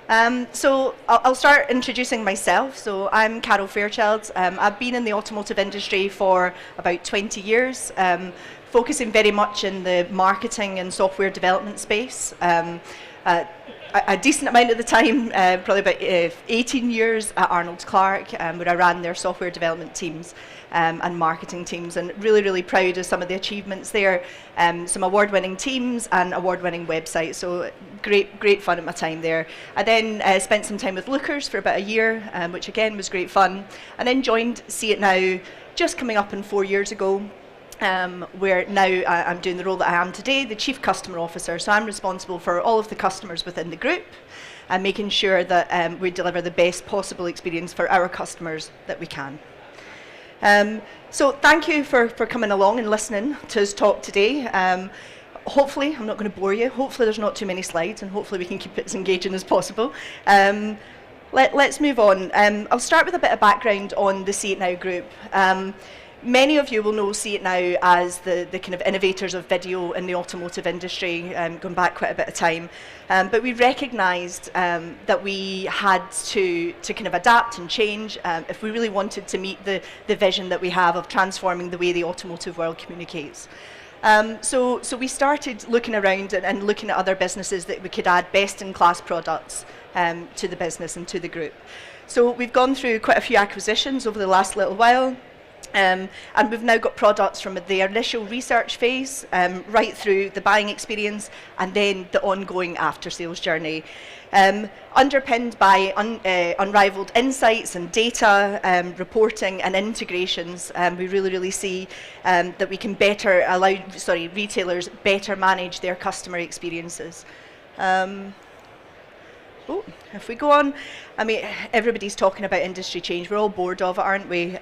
So I'll start introducing myself. So I'm Carol Fairchild. I've been in the automotive industry for about 20 years, focusing very much in the marketing and software development space. A decent amount of the time, probably about 18 years at Arnold Clark, where I ran their software development teams and marketing teams, and really proud of some of the achievements there. Some award-winning teams and award-winning websites, so great fun at my time there. I then spent some time with Lookers for about a year, which again was great fun, and then joined CitNOW just coming up in 4 years ago. Where now I'm doing the role that I am today, the Chief Customer Officer. So I'm responsible for all of the customers within the group and making sure that we deliver the best possible experience for our customers that we can. So thank you for coming along and listening to us talk today. Hopefully, I'm not going to bore you, hopefully there's not too many slides, and hopefully we can keep it as engaging as possible. Let's move on. I'll start with a bit of background on the CitNOW Group. Many of you will know CitNOW as the kind of innovators of video in the automotive industry, going back quite a bit of time. But we recognised that we had to kind of adapt and change if we really wanted to meet the vision that we have of transforming the way the automotive world communicates. So we started looking around and looking at other businesses that we could add best-in-class products to the business and to the group. So we've gone through quite a few acquisitions over the last little while. And we've now got products from the initial research phase right through the buying experience and then the ongoing after-sales journey. Underpinned by unrivaled insights and data, reporting and integrations, we really see that we can better allow retailers better manage their customer experiences. If we go on, I mean, everybody's talking about industry change. We're all bored of it, aren't we?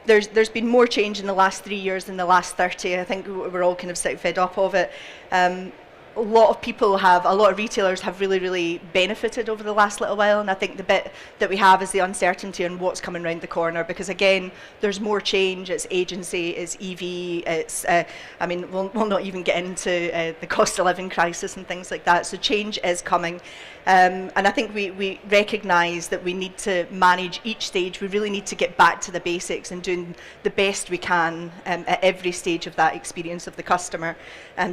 There's been more change in the last 3 years than the last 30. I think we're all kind of fed up of it. A lot of retailers have really benefited over the last little while, and I think the bit that we have is the uncertainty on what's coming around the corner, because again, there's more change. It's agency, it's EV, it's, I mean, we'll not even get into the cost of living crisis and things like that, so change is coming. And I think we recognise that we need to manage each stage. We really need to get back to the basics and doing the best we can at every stage of that experience of the customer,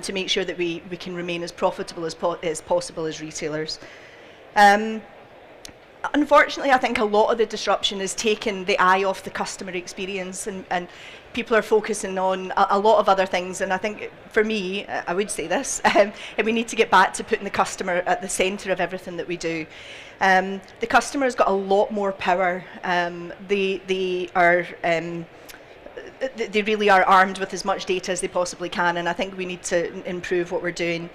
to make sure that we can remain as profitable as possible as retailers. Unfortunately, I think a lot of the disruption has taken the eye off the customer experience, and people are focusing on a lot of other things. And I think, for me, I would say this, and we need to get back to putting the customer at the centre of everything that we do. The customer's got a lot more power. They really are armed with as much data as they possibly can, and I think we need to improve what we're doing.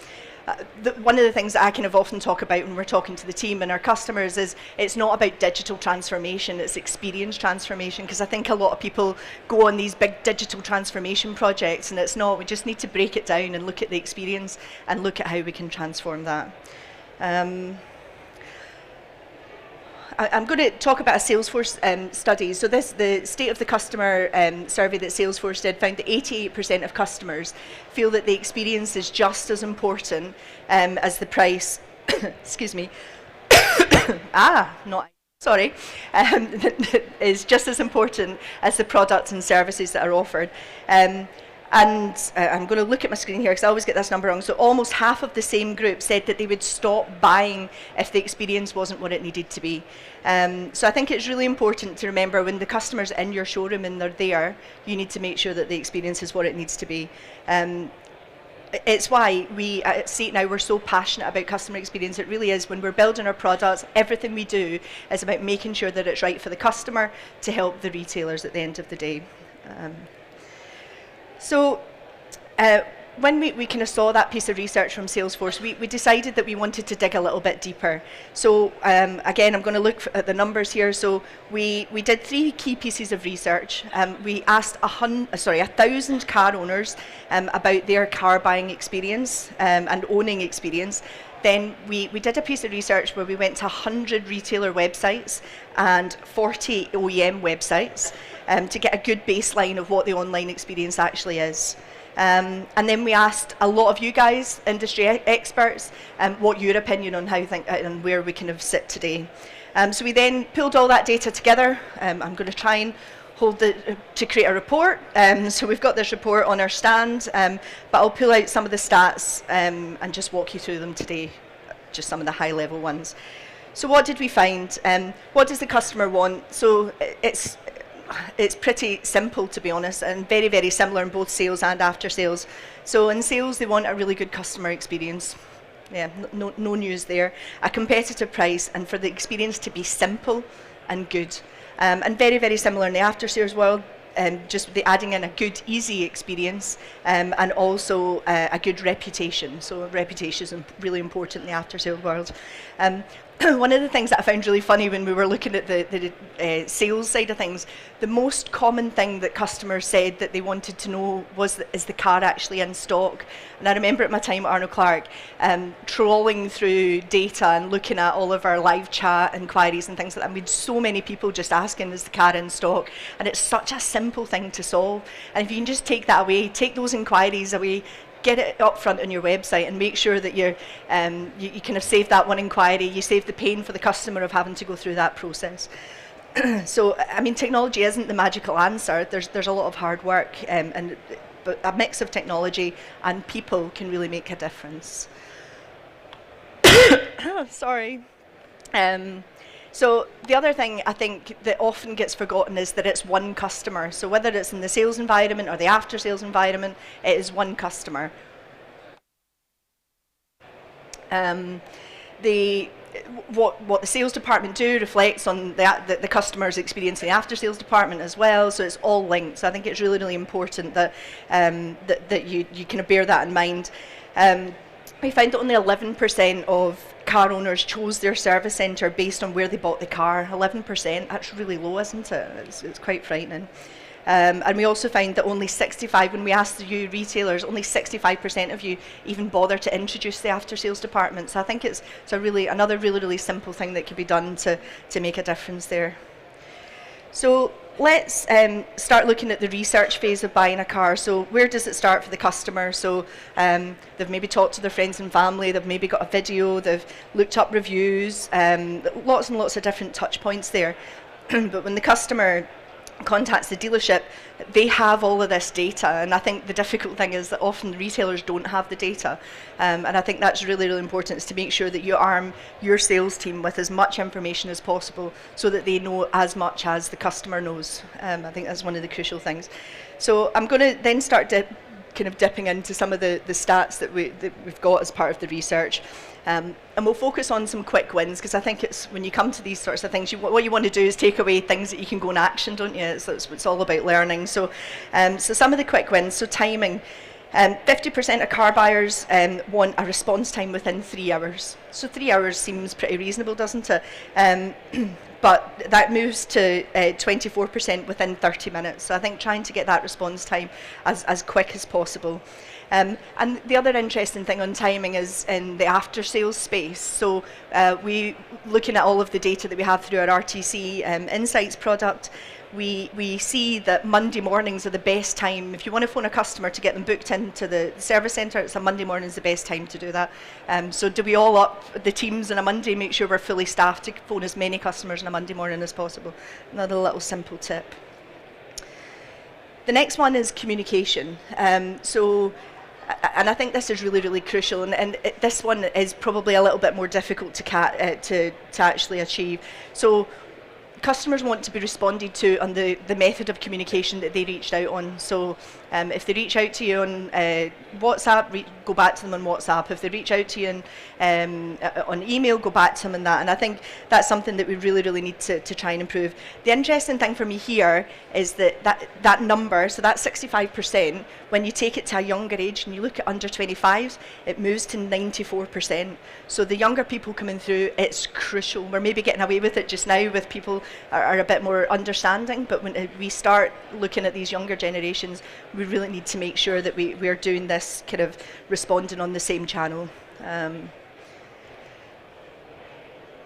One of the things that I kind of often talk about when we're talking to the team and our customers is it's not about digital transformation, it's experience transformation, because I think a lot of people go on these big digital transformation projects, and it's not. We just need to break it down and look at the experience and look at how we can transform that. I'm going to talk about a Salesforce study. So the State of the Customer survey that Salesforce did found that 88% of customers feel that the experience is just as important as the price, excuse me, is just as important as the products and services that are offered. And I'm going to look at my screen here because I always get this number wrong. So almost half of the same group said that they would stop buying if the experience wasn't what it needed to be. So I think it's really important to remember when the customer's in your showroom and they're there, you need to make sure that the experience is what it needs to be. It's why we at CitNOW, we're so passionate about customer experience. It really is. When we're building our products, everything we do is about making sure that it's right for the customer to help the retailers at the end of the day. So when we kind of saw that piece of research from Salesforce, we decided that we wanted to dig a little bit deeper. So again, I'm going to look at the numbers here. So we did 3 key pieces of research. We asked 1,000 car owners about their car buying experience and owning experience. Then we did a piece of research where we went to 100 retailer websites and 40 OEM websites to get a good baseline of what the online experience actually is. And then we asked a lot of you guys, industry experts, what your opinion on how you think and where we kind of sit today. So we then pulled all that data together. I'm going to try and to create a report. So we've got this report on our stand, but I'll pull out some of the stats and just walk you through them today, just some of the high level ones. So what did we find? What does the customer want? So it's pretty simple, to be honest, and very, very similar in both sales and after sales. So in sales, they want a really good customer experience. Yeah, no news there. A competitive price, and for the experience to be simple and good. And very, very similar in the after sales world, just the adding in a good, easy experience, and also a good reputation. So reputation is really important in the after sales world. One of the things that I found really funny when we were looking at the sales side of things, the most common thing that customers said that they wanted to know was, is the car actually in stock? And I remember at my time at Arnold Clark, trawling through data and looking at all of our live chat inquiries and things like that. And we had so many people just asking, is the car in stock? And it's such a simple thing to solve. And if you can just take that away, take those inquiries away, get it up front on your website and make sure that you kind of save that one inquiry, you save the pain for the customer of having to go through that process. So, I mean, technology isn't the magical answer. There's a lot of hard work, but a mix of technology and people can really make a difference. Sorry. So the other thing I think that often gets forgotten is that it's one customer. So whether it's in the sales environment or the after sales environment, it is one customer. What the sales department do reflects on the customer's experience in the after sales department as well. So it's all linked. So I think it's really, really important that that you kind of bear that in mind. We found that only 11% of car owners chose their service centre based on where they bought the car. 11%, that's really low, isn't it? It's quite frightening. And we also found that only 65, when we asked you retailers, only 65% of you even bother to introduce the after sales department. So I think it's another really simple thing that could be done to make a difference there. So let's start looking at the research phase of buying a car. So where does it start for the customer? So they've maybe talked to their friends and family, they've maybe got a video, they've looked up reviews, lots and lots of different touch points there. But when the customer contacts the dealership, they have all of this data, and I think the difficult thing is that often retailers don't have the data, and I think that's really important, is to make sure that you arm your sales team with as much information as possible so that they know as much as the customer knows. I think that's one of the crucial things. So I'm going to then start kind of dipping into some of the stats that we've got as part of the research. And we'll focus on some quick wins, because I think it's when you come to these sorts of things, what you want to do is take away things that you can go and action, don't you? It's all about learning. So, so some of the quick wins. So timing. 50% of car buyers want a response time within 3 hours. So 3 hours seems pretty reasonable, doesn't it? But that moves to 24% within 30 minutes. So I think trying to get that response time as quick as possible. And the other interesting thing on timing is in the after sales space. So we, looking at all of the data that we have through our RTC Insights product, we see that Monday mornings are the best time. If you want to phone a customer to get them booked into the service centre, it's a Monday morning is the best time to do that. So do we all up the teams on a Monday, make sure we're fully staffed to phone as many customers on a Monday morning as possible. Another little simple tip. The next one is communication. And I think this is really crucial, and this one is probably a little bit more difficult to actually achieve. So customers want to be responded to on the method of communication that they reached out on. So if they reach out to you on WhatsApp, go back to them on WhatsApp. If they reach out to you on email, go back to them on that. And I think that's something that we really need to try and improve. The interesting thing for me here is that number, so that 65%, when you take it to a younger age and you look at under 25s, it moves to 94%. So the younger people coming through, it's crucial. We're maybe getting away with it just now with people are a bit more understanding, but when we start looking at these younger generations, we really need to make sure that we're doing this kind of responding on the same channel.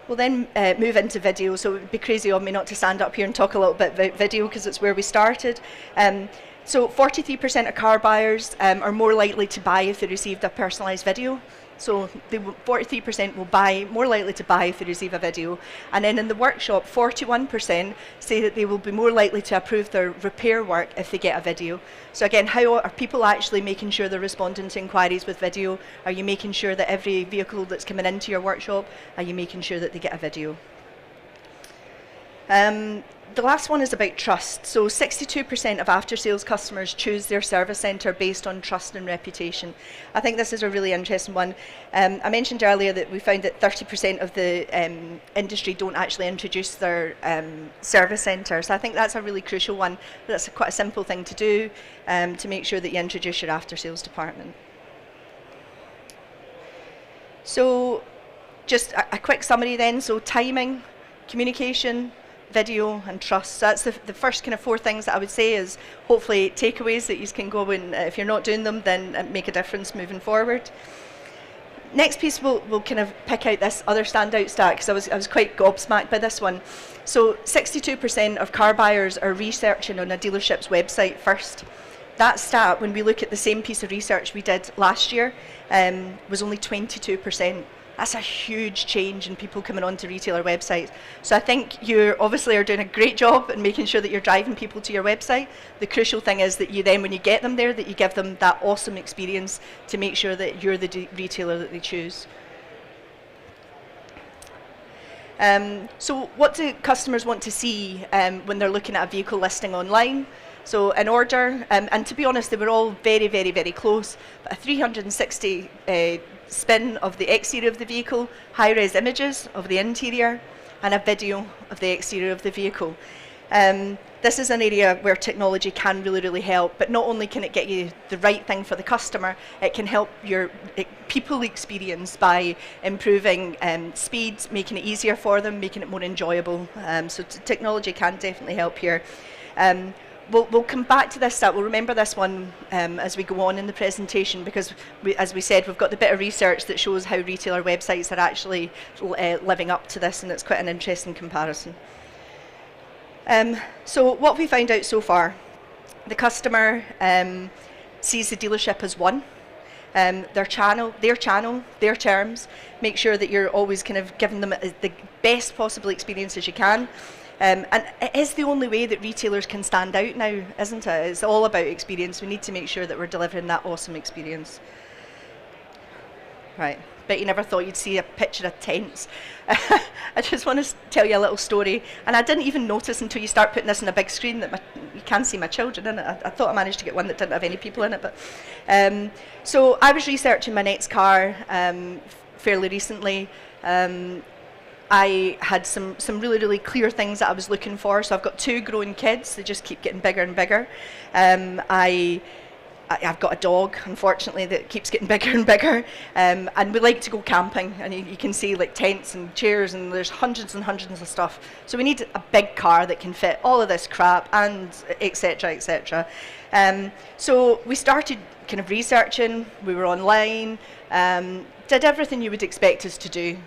We'll then move into video, so it would be crazy of me not to stand up here and talk a little bit about video, because it's where we started. So 43% of car buyers are more likely to buy if they received a personalised video. So 43% will buy, more likely to buy if they receive a video. And then in the workshop, 41% say that they will be more likely to approve their repair work if they get a video. So again, how are people actually making sure they're responding to inquiries with video? Are you making sure that every vehicle that's coming into your workshop, are you making sure that they get a video? The last one is about trust. So 62% of after-sales customers choose their service centre based on trust and reputation. I think this is a really interesting one. I mentioned earlier that we found that 30% of the industry don't actually introduce their service centre. So I think that's a really crucial one. That's quite a simple thing to do to make sure that you introduce your after-sales department. So just a quick summary then. So timing, communication, video and trust. So that's the first kind of 4 things that I would say is hopefully takeaways that you can go and if you're not doing them, then make a difference moving forward. Next piece we'll kind of pick out this other standout stat because I was quite gobsmacked by this one. So 62% of car buyers are researching on a dealership's website first. That stat, when we look at the same piece of research we did last year, was only 22%. That's a huge change in people coming onto retailer websites. So I think you obviously are doing a great job in making sure that you're driving people to your website. The crucial thing is that you then, when you get them there, that you give them that awesome experience to make sure that you're the retailer that they choose. So what do customers want to see when they're looking at a vehicle listing online? So in order, and to be honest, they were all very, very, very close, but a 360 spin of the exterior of the vehicle, high-res images of the interior, and a video of the exterior of the vehicle. This is an area where technology can really, really help, but not only can it get you the right thing for the customer, it can help your people experience by improving speed, making it easier for them, making it more enjoyable. So technology can definitely help here. We'll come back to this stat. We'll remember this one as we go on in the presentation because, as we said, we've got the bit of research that shows how retailer websites are actually living up to this, and it's quite an interesting comparison. So what we found out so far, the customer sees the dealership as one. Their channel, their terms. Make sure that you're always kind of giving them the best possible experience as you can. And it is the only way that retailers can stand out now, isn't it? It's all about experience. We need to make sure that we're delivering that awesome experience. Right, bet you never thought you'd see a picture of tents. I just want to tell you a little story, and I didn't even notice until you start putting this on a big screen that you can see my children in it. I thought I managed to get one that didn't have any people in it, but so I was researching my next car fairly recently. I had some really, really clear things that I was looking for. So I've got 2 growing kids. They just keep getting bigger and bigger. I've got a dog, unfortunately, that keeps getting bigger and bigger. And we like to go camping. And you can see like tents and chairs, and there's hundreds and hundreds of stuff. So we need a big car that can fit all of this crap, and et cetera, et cetera. So we started kind of researching. We were online. Did everything you would expect us to do.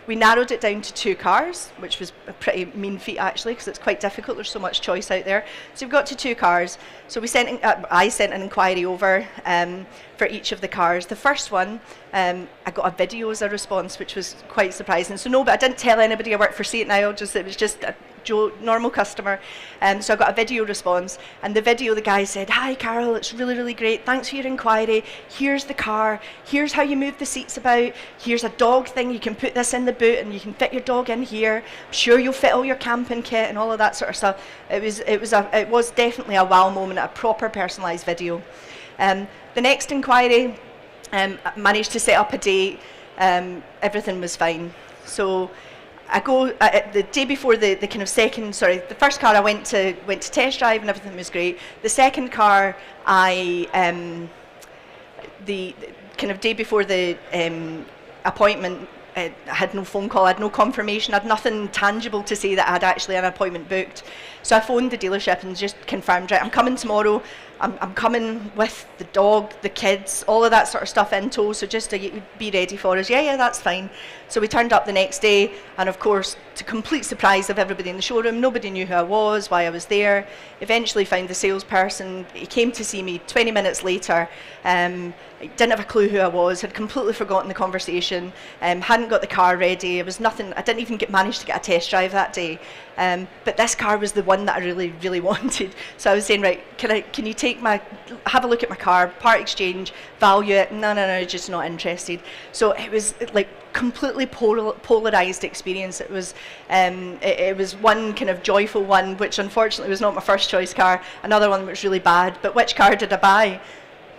We narrowed it down to 2 cars, which was a pretty mean feat actually, because it's quite difficult. There's so much choice out there. So we've got to 2 cars. So I sent an inquiry over for each of the cars. The first one, I got a video as a response, which was quite surprising. So no, but I didn't tell anybody I worked for CitNOW. It was just a normal customer. So I got a video response, and the video, the guy said, "Hi Carol, it's really, really great. Thanks for your inquiry. Here's the car. Here's how you move the seats about. Here's a dog thing. You can put this in the boot and you can fit your dog in here. I'm sure you'll fit all your camping kit," and all of that sort of stuff. It was definitely a wow moment, a proper personalised video. The next inquiry, I managed to set up a date. Everything was fine. So I go the day before the kind of the first car I went to test drive and everything was great. The second car, the kind of day before the appointment, I had no phone call, I had no confirmation, I had nothing tangible to say that I had actually an appointment booked. So I phoned the dealership and just confirmed, right, I'm coming tomorrow. I'm coming with the dog, the kids, all of that sort of stuff in tow, so just to be ready for us. Yeah, that's fine. So we turned up the next day, and of course, to complete surprise of everybody in the showroom, nobody knew who I was, why I was there. Eventually found the salesperson. He came to see me 20 minutes later. I didn't have a clue who I was, had completely forgotten the conversation, hadn't got the car ready. It was nothing. I didn't even manage to get a test drive that day. But this car was the one that I really, really wanted. So I was saying, right, can you have a look at my car, part exchange, value it? No, just not interested. So it was like completely polarized experience. It was one kind of joyful one, which unfortunately was not my first choice car. Another one which was really bad. But which car did I buy?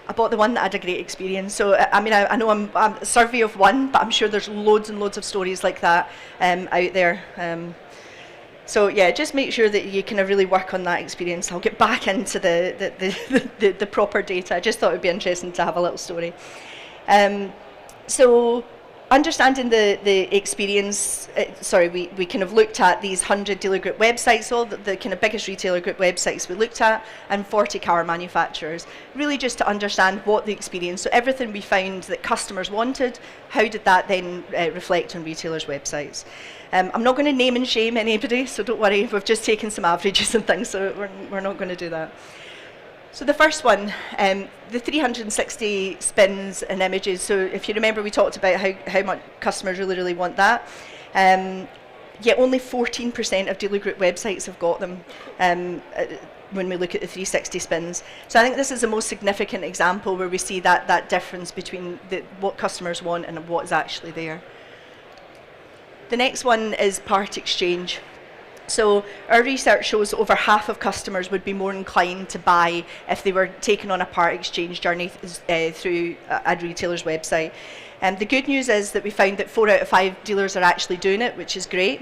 I bought the one that had a great experience. So I mean, I know I'm a survey of one, but I'm sure there's loads and loads of stories like that out there. So yeah, just make sure that you kind of really work on that experience. I'll get back into the proper data. I just thought it would be interesting to have a little story. So understanding the experience, we kind of looked at these 100 dealer group websites, all the kind of biggest retailer group websites we looked at, and 40 car manufacturers, really just to understand what the experience, so everything we found that customers wanted, how did that then reflect on retailers' websites. I'm not going to name and shame anybody, so don't worry, we've just taken some averages and things, so we're not going to do that. So the first one, the 360 spins and images. So if you remember, we talked about how much customers really, really want that. Yet only 14% of dealer group websites have got them when we look at the 360 spins. So I think this is the most significant example where we see that difference between what customers want and what is actually there. The next one is part exchange. So our research shows over half of customers would be more inclined to buy if they were taking on a part exchange journey through a retailer's website. The good news is that we found that 4 out of 5 dealers are actually doing it, which is great.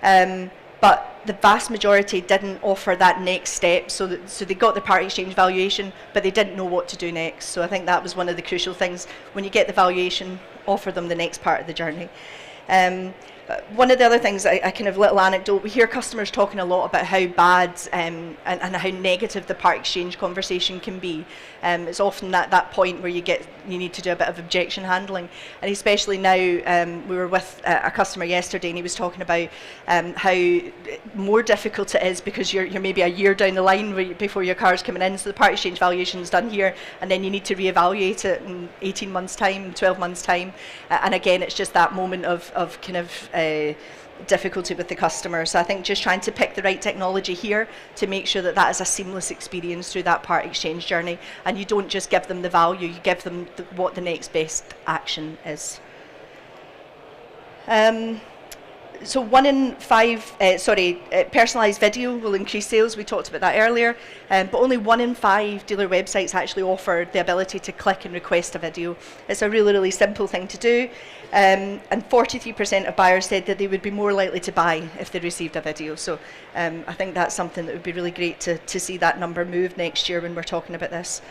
But the vast majority didn't offer that next step. So they got the part exchange valuation, but they didn't know what to do next. So I think that was one of the crucial things. When you get the valuation, offer them the next part of the journey. One of the other things, a kind of little anecdote, we hear customers talking a lot about how bad and how negative the part exchange conversation can be. It's often that point where you need to do a bit of objection handling, and especially now, we were with a customer yesterday, and he was talking about how more difficult it is because you're maybe a year down the line before your car's coming in, so the part exchange valuation is done here, and then you need to reevaluate it in 18 months time, 12 months time, and again it's just that moment of kind of difficulty with the customer. So I think just trying to pick the right technology here to make sure that is a seamless experience through that part exchange journey, and you don't just give them the value, you give them what the next best action is. So 1 in 5, personalised video will increase sales. We talked about that earlier, but only 1 in 5 dealer websites actually offer the ability to click and request a video. It's a really, really simple thing to do, and 43% of buyers said that they would be more likely to buy if they received a video. So I think that's something that would be really great to see that number move next year when we're talking about this.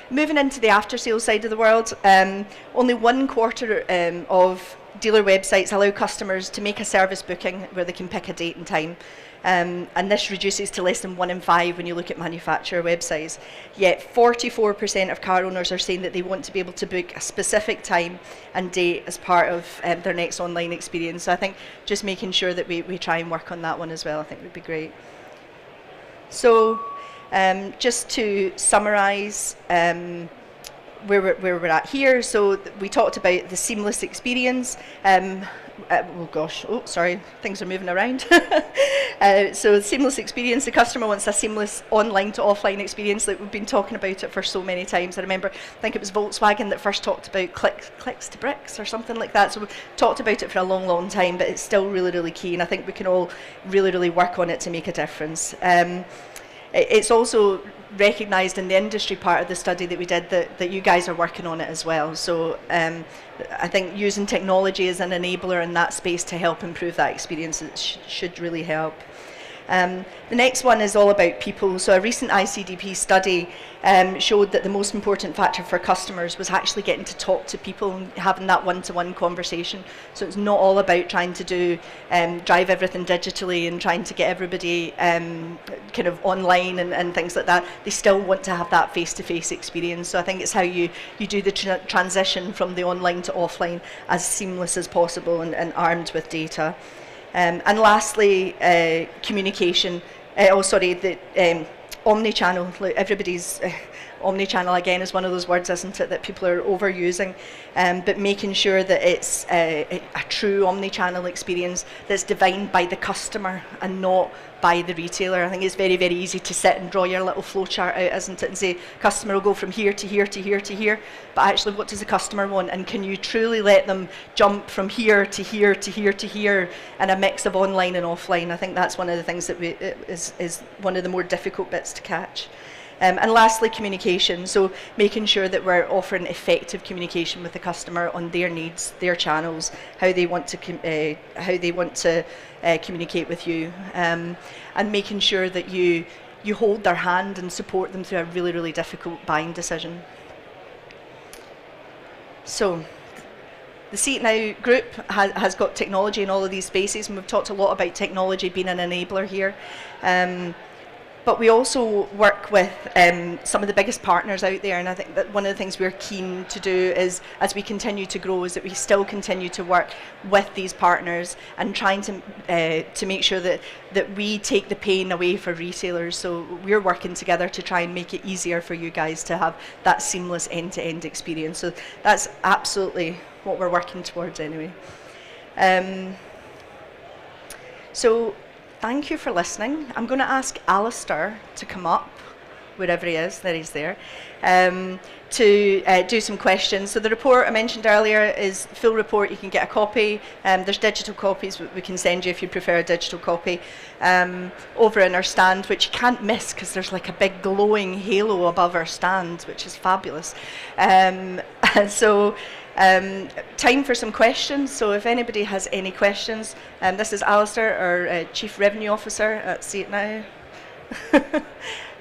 Moving into the after-sales side of the world, only 1/4 of dealer websites allow customers to make a service booking where they can pick a date and time. And this reduces to less than 1 in 5 when you look at manufacturer websites. Yet 44% of car owners are saying that they want to be able to book a specific time and date as part of their next online experience. So I think just making sure that we try and work on that one as well, I think would be great. So just to summarise where we're at here. So we talked about the seamless experience. Things are moving around. So seamless experience, the customer wants a seamless online to offline experience. Like we've been talking about it for so many times. I remember, I think it was Volkswagen that first talked about clicks to bricks or something like that. So we've talked about it for a long, long time, but it's still really, really key. And I think we can all really, really work on it to make a difference. It's also recognised in the industry part of the study that we did that you guys are working on it as well. So I think using technology as an enabler in that space to help improve that experience should really help. The next one is all about people. So a recent ICDP study showed that the most important factor for customers was actually getting to talk to people and having that one-to-one conversation. So it's not all about trying to do drive everything digitally and trying to get everybody kind of online and things like that. They still want to have that face-to-face experience. So I think it's how you do the transition from the online to offline as seamless as possible and armed with data. And lastly, communication. The omni-channel. Everybody's omni-channel again is one of those words, isn't it, that people are overusing. But making sure that it's a true omni-channel experience that's defined by the customer and not by the retailer. I think it's very, very easy to sit and draw your little flowchart out, isn't it, and say customer will go from here to here to here to here. But actually, what does the customer want? And can you truly let them jump from here to here to here to here in a mix of online and offline? I think that's one of the things that is one of the more difficult bits to catch. And lastly, communication. So making sure that we're offering effective communication with the customer on their needs, their channels, how they want to communicate with you, and making sure that you hold their hand and support them through a really, really difficult buying decision. So the CitNOW Group has got technology in all of these spaces, and we've talked a lot about technology being an enabler here. But we also work with some of the biggest partners out there, and I think that one of the things we're keen to do is, as we continue to grow, is that we still continue to work with these partners and trying to make sure that we take the pain away for retailers. So we're working together to try and make it easier for you guys to have that seamless end-to-end experience. So that's absolutely what we're working towards anyway. So thank you for listening. I'm going to ask Alistair to come up, wherever he is, there he's there, to do some questions. So the report I mentioned earlier is full report. You can get a copy. There's digital copies we can send you if you prefer a digital copy over in our stand, which you can't miss because there's like a big glowing halo above our stand, which is fabulous. Time for some questions. So if anybody has any questions, this is Alistair, our Chief Revenue Officer at CitNOW.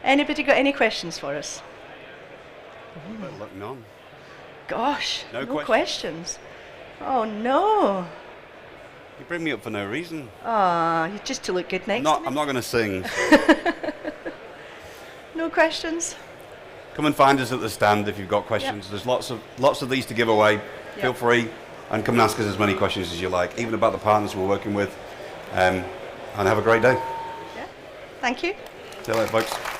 Anybody got any questions for us? Look, none. Gosh, no questions. Oh no. You bring me up for no reason. Just to look good next to me. I'm not going to sing. No questions? Come and find us at the stand if you've got questions. Yep. There's lots of these to give away. Yep. Feel free and come and ask us as many questions as you like, even about the partners we're working with. And have a great day. Yeah. Thank you. See you later, folks.